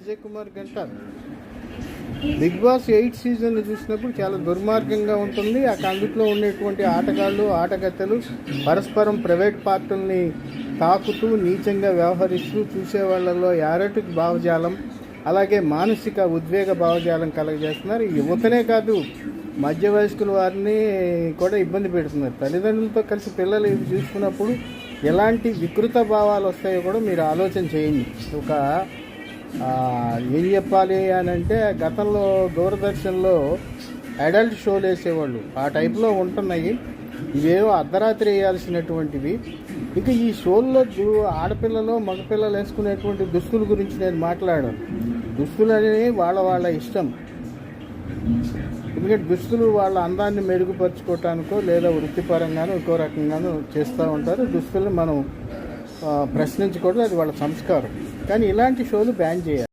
అజయ్ కుమార్ గంట big boss 8 season చూసినప్పుడు చాలా దుర్మార్గంగా ఉంటుంది. అందులో ఉండేటువంటి ఆటగాళ్ళు ఆటగత్తెలు పరస్పరం ప్రైవేట్ పార్టీల్ని తాకుతూ నీచంగా వ్యవహరిస్తూ చూసేవాళ్లలో యారటిక్ భావజాలం అలాగే మానసిక ఉద్వేగ భావజాలం కలగజేస్తున్నారు. యువతనే కాదు మధ్య వయస్కుల వారిని కూడా ఇబ్బంది పెడుతున్నారు. తల్లిదండ్రులతో కలిసి పిల్లలు ఇవి చూసుకున్నప్పుడు ఎలాంటి వికృత భావాలు వస్తాయో కూడా మీరు ఆలోచన చేయండి. ఏం చెప్పాలి అని అంటే, గతంలో దూరదర్శన్లో అడల్ట్ షోలు వేసేవాళ్ళు, ఆ టైప్లో ఉంటున్నాయి. ఇవేవో అర్ధరాత్రి వేయాల్సినటువంటివి. ఇక ఈ షోల్లో ఆడపిల్లలు మగపిల్లలు వేసుకునేటువంటి దుస్తుల గురించి నేను మాట్లాడాను. దుస్తులు అనేవి వాళ్ళ ఇష్టం. ఎందుకంటే దుస్తులు వాళ్ళ అందాన్ని మెరుగుపరుచుకోవటానికో లేదా వృత్తిపరంగానో ఇంకో రకంగానో చేస్తూ ఉంటారు. దుస్తులు మనం ప్రశ్నించకూడదు, అది వాళ్ళ సంస్కారం. కానీ ఇలాంటి షోలు బ్యాన్ చేయాలి.